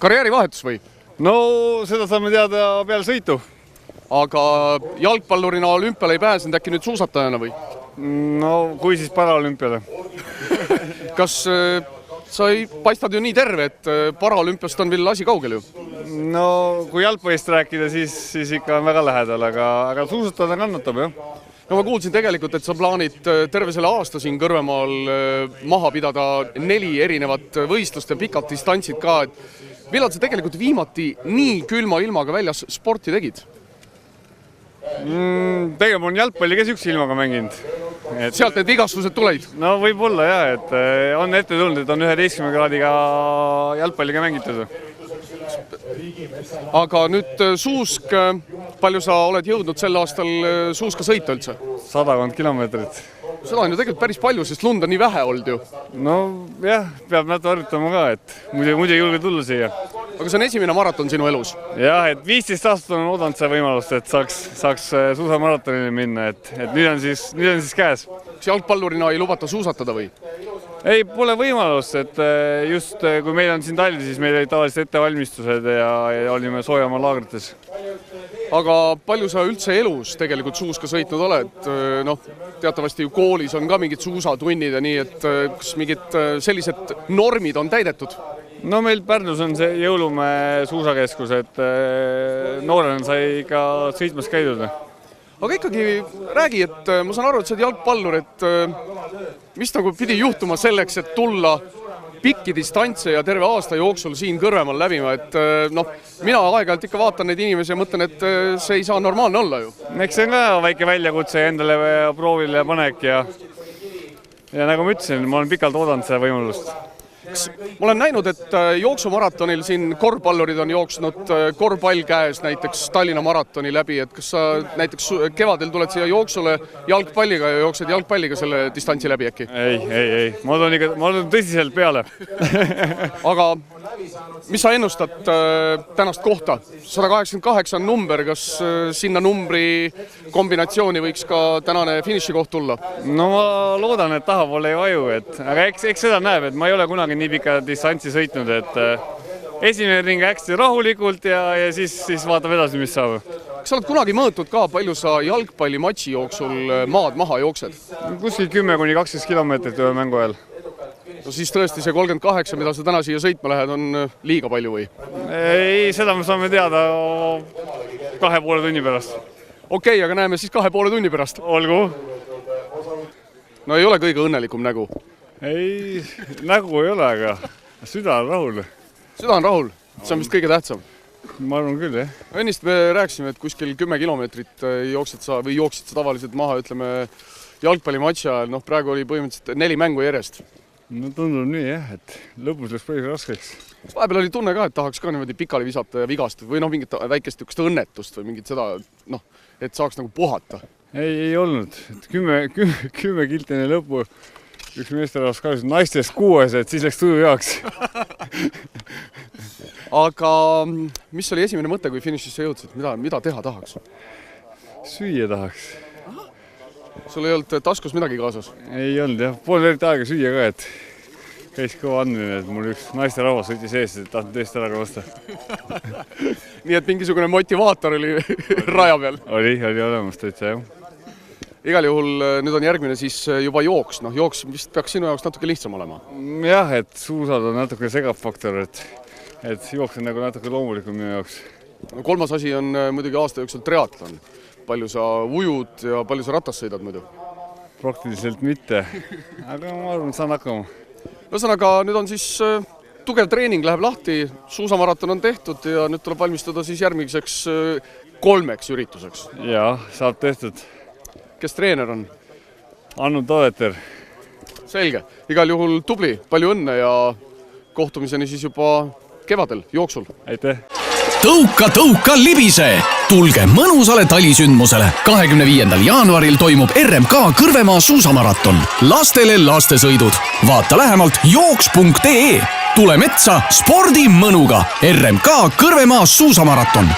Karjäärivahetus või? No seda saame teada peale sõitu. Aga jalgpallurina olümpiale ei pääsenud, äkki nüüd suusatajana või? No kui siis paraolümpiale. Kas sa ei paistad ju nii terve, et paraolümpiast on veel asi kaugel ju? No kui jalgpallist rääkida, siis ikka on väga lähedal, aga suusatada kannatab jah. No ma kuulsin tegelikult, et sa plaanid terve selle aasta siin Kõrvemaal maha pidada 4 erinevat võistlust ja pikad distantsid ka. Millal sa tegelikult viimati nii külma ilmaga väljas sporti tegid? Tegelikult on jalgpalli kes üks ilmaga mänginud. Sealt need vigastused tuleid? No võib-olla jah, et on ette tulnud, et on 11 kraadiga jalgpalliga mängitud. Aga nüüd suusk, palju sa oled jõudnud sel aastal suuska sõita üldse? 100 kilomeetrit. Seda on ju tegelikult päris palju, sest lund on nii vähe olnud ju. No jah, peab natuke harjutama ka, et muidu ei julge tulla siia. Aga see on esimene maraton sinu elus? Jah, et 15 aastat on oodanud see võimalust, et saaks suusamaratonile minna, et nüüd on siis käes. Kas jalgpallurina ei lubata suusatada või? Ei, pole võimalust, et just kui meil on siin talv, siis meil olid tavaliselt ettevalmistused ja olime soojamaa laagrites. Aga palju sa üldse elus tegelikult suuska sõitnud oled? No, teatavasti ju koolis on ka mingid suusatunnid ja nii, et kas mingid sellised normid on täidetud? No meil Pärnus on see Jõulumäe suusakeskus, et noorena sai ka sõitmas käidud. Aga ikkagi räägi, et ma saan aru, et sa oled jalgpallur, et mis nagu pidi juhtuma selleks, et tulla pikki distantse ja terve aasta jooksul siin Kõrvemaal läbima, et mina aeg-ajalt ikka vaatan neid inimesi ja mõtlen, et see ei saa normaalne olla ju. Eks see on ka väike väljakutse endale proovile panek ja nagu ma ütlesin, ma olen pikalt oodanud seda võimalust. Ma olen näinud, et jooksumaratonil siin korvpallurid on jooksnud korvpall käes näiteks Tallinna maratoni läbi, et kas sa näiteks kevadel tuled siia jooksule jalgpalliga ja jooksed jalgpalliga selle distantsi läbi äkki? Ei. Ma olen tõsiselt peale. Aga mis sa ennustad tänast kohta? 188 on number, kas sinna numbri kombinatsiooni võiks ka tänane finišikoht tulla? No ma loodan, et tahapoole ei vaju, aga eks seda näeb, et ma ei ole kunagi nii pika distantsi sõitnud, et esimene ring hästi rahulikult ja siis vaatab edasi, mis saab. Kas sa oled kunagi mõõtud ka, palju sa jalgpallimatši jooksul maad maha jooksed? Kuskil 10–20 kilomeetrit ühe mängu ajal. No siis tõesti see 38, mida sa täna siia sõitma lähed, on liiga palju või? Ei, seda me saame teada 2,5 tunni pärast. Okei, aga näeme siis 2,5 tunni pärast. Olgu. No ei ole kõige õnnelikum nägu. Ei, nägu ei ole, aga süda on rahul. Süda on rahul, see on vist kõige tähtsam. Ma arvan küll, jah. Ennist me rääksime, et kuskil 10 kilomeetrit jooksid sa tavaliselt maha, ütleme, jalgpallimatši ajal. Praegu oli põhimõtteliselt 4 mängu järjest. No tundub nii, jah, et lõpus läks päris raskeks. Vahepeal oli tunne ka, et tahaks ka niimoodi pikali visata ja vigast või mingit väikest õnnetust või mingit seda, et saaks nagu puhata. Ei olnud. 10 kiltine lõpu. Üks meesterahvas ka naistest 6, et siis läks tuju jaoks. Aga mis oli esimene mõte, kui finišisse jõudsid? Mida teha tahaks? Süüa tahaks. Sul ei olnud taskus midagi kaasas? Ei olnud, jah. Pool eriti aega süüa ka, et käis kõva andmine, et mul üks naisterahvas sõitis ees, et tahtnud teist ära koosta. Nii et mingisugune motivaator oli raja peal? Oli olemas täitsa, jah. Igal juhul nüüd on järgmine siis juba jooks. Jooks vist peaks sinu jaoks natuke lihtsam olema. Jah, et suusad on natuke segav faktor, et jooks on nagu natuke loomulikum minu jaoks. Kolmas asi on muidugi aasta jooksul triatlon. Palju sa ujud ja palju sa ratas sõidad muidu? Praktiliselt mitte, aga ma arvan, saan hakkama. Ühesõnaga, nüüd on siis tugev treening, läheb lahti, suusamaraton on tehtud ja nüüd tuleb valmistada siis järgmiseks 3 ürituseks. Jaa, saab tehtud. Kes treener on? Annu Toodeter. Selge. Igal juhul tubli, palju õnne ja kohtumiseni siis juba kevadel, jooksul. Aitäh! Tõuka libise! Tulge mõnusale talisündmusele. 25. jaanuaril toimub RMK Kõrvemaa suusamaraton. Lastele lastesõidud. Vaata lähemalt jooks.ee. Tule metsa spordi mõnuga. RMK Kõrvemaa suusamaraton.